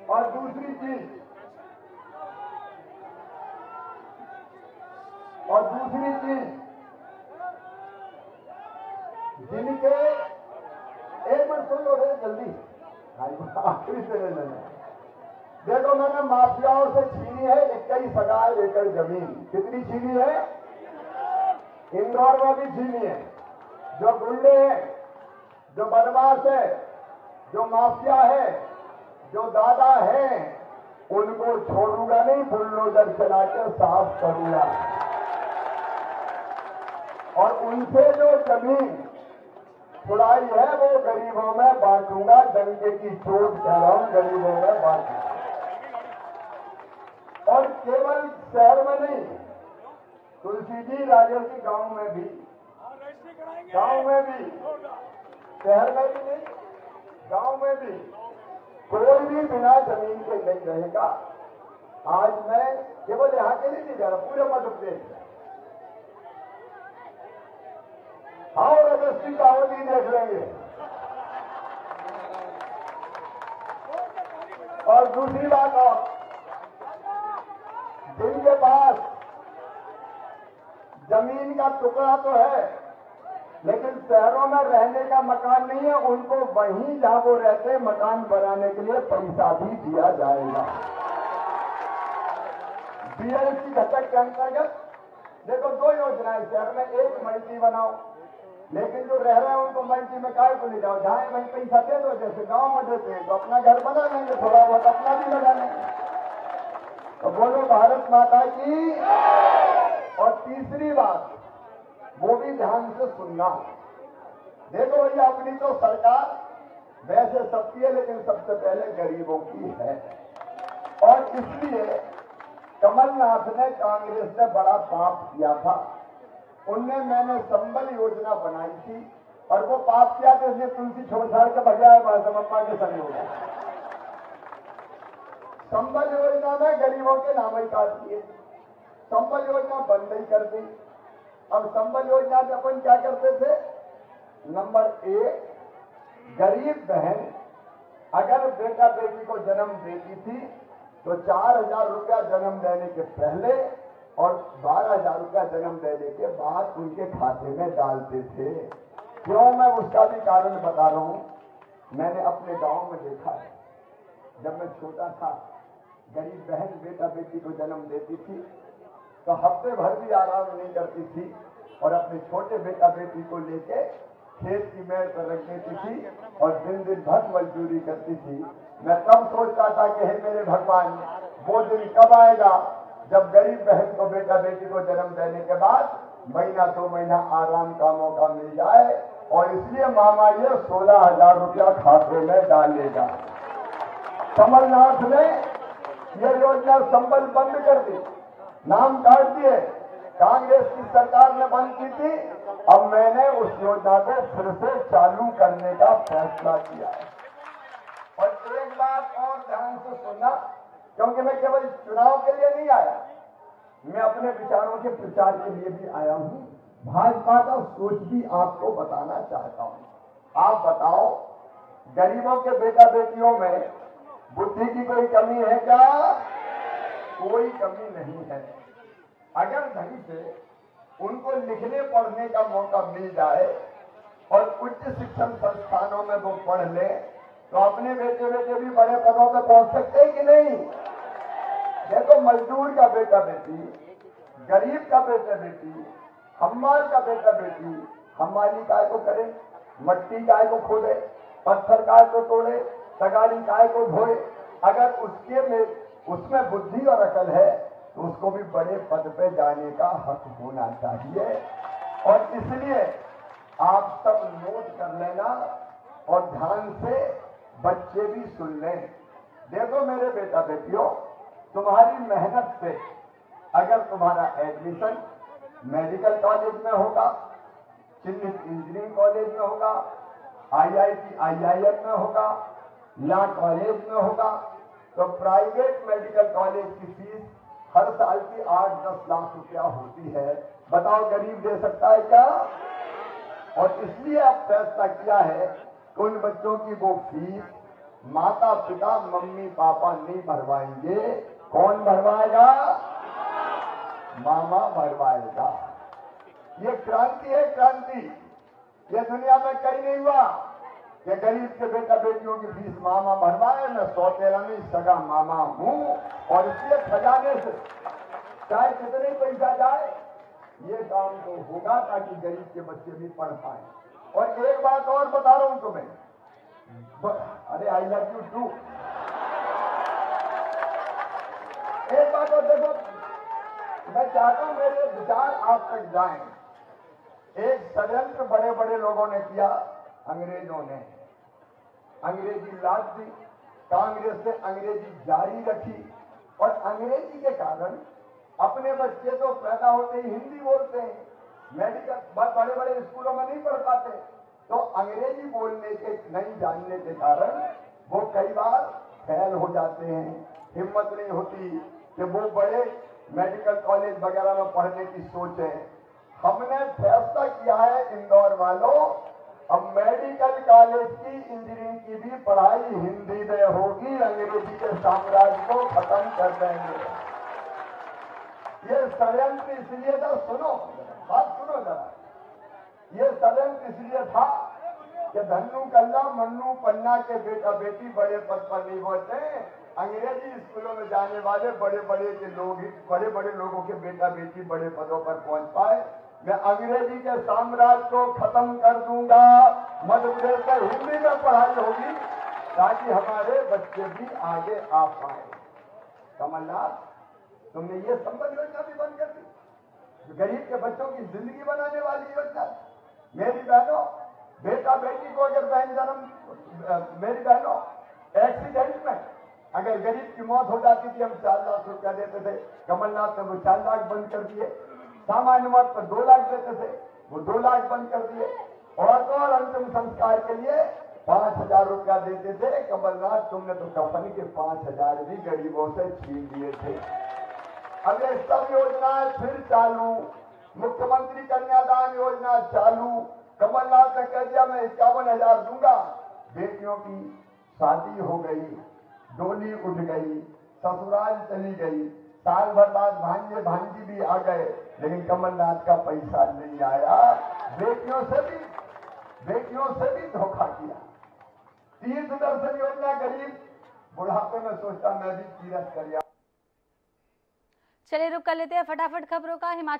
और दूसरी चीज जिनके एक मिनट सुन लो रे जल्दी, आखिरी से ले लेना। देखो मैंने माफियाओं से छीनी है 21,000 एकड़ जमीन। कितनी छीनी है? इंदौर में भी छीनी है। जो गुंडे हैं, जो बदमाश है, जो माफिया है, जो दादा है, उनको छोड़ूंगा नहीं, बुलडोजर चला के साफ करूंगा। और उनसे जो जमीन छुड़ाई है वो गरीबों में बांटूंगा। डंके की चोट कह रहा हूं, गरीबों में बांटूंगा। और केवल शहर में नहीं, तुलसी जी राजेश जी गांव में भी, शहर में भी नहीं, गांव में भी कोई भी बिना जमीन के नहीं रहेगा। आज मैं केवल यहां के लिए नहीं जा रहा, पूरे मध्य प्रदेश में। हाँ, रजस्वी गांव भी देख लेंगे। और दूसरी बात, और जिनके पास जमीन का टुकड़ा तो है लेकिन शहरों में रहने का मकान नहीं है, उनको वहीं जहां वो रहते हैं मकान बनाने के लिए पैसा भी दिया जाएगा। बीएलसी घटक के अंतर्गत देखो 2 योजनाएं शहर में। एक मल्टी बनाओ, लेकिन जो रह रहे हैं उनको मल्टी में काय को ले जाओ, जहां वहीं पैसा दे दो। जैसे गांव में देते हैं तो अपना घर बना लेंगे, थोड़ा बहुत अपना भी लगा लेंगे। तो बोलो भारत माता की। और तीसरी बात, वो भी ध्यान से सुनना। देखो भैया, अपनी तो सरकार वैसे सबकी है लेकिन सबसे पहले गरीबों की है। और इसलिए कमलनाथ ने, कांग्रेस ने बड़ा पाप किया था। उनने मैंने संबल योजना बनाई थी और वो पाप किया तो इसलिए तुलसी छोड़ छाड़ के बजाय बाजमप्पा के संग हो गया। संबल योजना में गरीबों के नाम ही काट दिए, संबल योजना बंद ही कर दी। अब संबल योजना में अपन क्या करते थे? नंबर 1, गरीब बहन अगर बेटा बेटी को जन्म देती थी तो 4,000 रुपया जन्म देने के पहले और 12,000 रुपया जन्म देने के बाद उनके खाते में डालते थे। क्यों? मैं उसका भी कारण बता रहा हूं। मैंने अपने गांव में देखा है, जब मैं छोटा था, गरीब बहन बेटा बेटी को जन्म देती थी तो हफ्ते भर भी आराम नहीं करती थी और अपने छोटे बेटा बेटी को लेके खेत की मेड़ पर रख देती थी और दिन दिन भर मजदूरी करती थी। मैं तब सोचता था कि हे मेरे भगवान, वो दिन कब आएगा जब गरीब बहन को बेटा बेटी को जन्म देने के बाद महीना 2 महीना आराम का मौका मिल जाए। और इसलिए मामा ये 16,000 रुपया खाते में डालेगा। कमलनाथ ने यह योजना संबल बंद कर दी, नाम काट दिए। कांग्रेस की सरकार ने बंद की थी, अब मैंने उस योजना को फिर से चालू करने का फैसला किया है। और एक बात और ध्यान से सुनना, क्योंकि मैं केवल चुनाव के लिए नहीं आया, मैं अपने विचारों के प्रचार के लिए भी आया हूं। भाजपा का सोच भी आपको बताना चाहता हूं। आप बताओ, गरीबों के बेटा बेटियों में बुद्धि की कोई कमी है क्या? कोई कमी नहीं है। अगर ढंग से उनको लिखने पढ़ने का मौका मिल जाए और उच्च शिक्षण संस्थानों में वो पढ़ ले तो अपने बेटे भी बड़े पदों पर पहुंच सकते हैं कि नहीं? देखो, मजदूर का बेटा बेटी, गरीब का बेटा बेटी, हमार का बेटा बेटी हमारी काय को करे, मट्टी काय को खोदे, पत्थर काय को तोड़े, तगारी काय को धोए। अगर उसमें बुद्धि और अकल है तो उसको भी बड़े पद पे जाने का हक होना चाहिए। और इसलिए आप सब नोट कर लेना और ध्यान से बच्चे भी सुन लें। देखो मेरे बेटा बेटियों, तुम्हारी मेहनत से अगर तुम्हारा एडमिशन मेडिकल कॉलेज में होगा, चिन्हित इंजीनियरिंग कॉलेज में होगा, IIT IIM में होगा, लॉ कॉलेज में होगा, तो प्राइवेट मेडिकल कॉलेज की फीस हर साल की 8-10 लाख रुपया होती है। बताओ, गरीब दे सकता है क्या? और इसलिए अब फैसला किया है कि उन बच्चों की वो फीस माता पिता मम्मी पापा नहीं भरवाएंगे, कौन भरवाएगा? मामा भरवाएगा। ये क्रांति है, क्रांति। ये दुनिया में कहीं नहीं हुआ कि गरीब के बेटा बेटियों की फीस मामा भरवाए। मैं सौतेला नहीं, सगा मामा हूं, और इसलिए खजाने से चाहे कितने पैसा जाए ये काम तो होगा ताकि गरीब के बच्चे भी पढ़ पाए। और एक बात और बता रहा हूं तुम्हें, अरे आई लव यू टू। एक बात और देखो, मैं चाहता हूं मेरे विचार आप तक जाएं। एक षड्यंत्र बड़े बड़े लोगों ने किया, अंग्रेजों ने अंग्रेजी लाद दी, कांग्रेस ने अंग्रेजी जारी रखी, और अंग्रेजी के कारण अपने बच्चे तो पैदा होते ही हिंदी बोलते हैं, मेडिकल बड़े बड़े स्कूलों में नहीं पढ़ पाते, तो अंग्रेजी बोलने के नहीं जानने के कारण वो कई बार फेल हो जाते हैं। हिम्मत नहीं होती कि वो बड़े मेडिकल कॉलेज वगैरह में पढ़ने की सोच है। हमने फैसला किया है इंदौर वालों, अब मेडिकल कॉलेज की इंजीनियरिंग की भी पढ़ाई हिंदी में होगी, अंग्रेजी के साम्राज्य को खत्म कर देंगे। ये षड्यंत्र इसलिए था, सुनो बात सुनो जरा, ये षड्यंत्र इसलिए था कि धन्नू कल्ला मन्नू पन्ना के बेटा बेटी बड़े पद पर नहीं पहुंचे, अंग्रेजी स्कूलों में जाने वाले बड़े बड़े के लोग ही, बड़े बड़े लोगों के बेटा बेटी बड़े पदों पर पहुंच पाए। मैं अंग्रेजी के साम्राज्य को खत्म कर दूंगा, मध्य प्रदेश में हिंदी में पढ़ाई होगी ताकि हमारे बच्चे भी आगे आ पाए। कमलनाथ, तुमने ये संबल योजना भी बंद कर दी, गरीब के बच्चों की जिंदगी बनाने वाली योजना। मेरी बहनों, बेटा बेटी को अगर मेरी बहनों एक्सीडेंट में अगर गरीब की मौत हो जाती थी, हम 4 लाख रुपया देते थे, कमलनाथ ने वो 4 लाख बंद कर दिए। सामान्य मौत पर 2 लाख देते थे, वो 2 लाख बंद कर दिए। और अंतिम संस्कार के लिए 5,000 रुपया देते थे। कमलनाथ, तुमने तो कफन के 5,000 भी गरीबों से छीन लिए थे। अब ये सब योजनाएं फिर चालू, मुख्यमंत्री कन्यादान योजना चालू। कमलनाथ ने कह दिया मैं 51,000 दूंगा। बेटियों की शादी हो गई, डोली उठ गई, ससुराल चली गई, साल भर बाद भांजे भांजी भी आ गए, लेकिन कमलनाथ का पैसा नहीं आया। बेटियों से भी धोखा किया। तीर्थ दर्शन योजना, गरीब बुढ़ापे में सोचता मैं भी तीर्थ कर। चलिए रुक कर लेते हैं फटाफट खबरों का। हिमाचल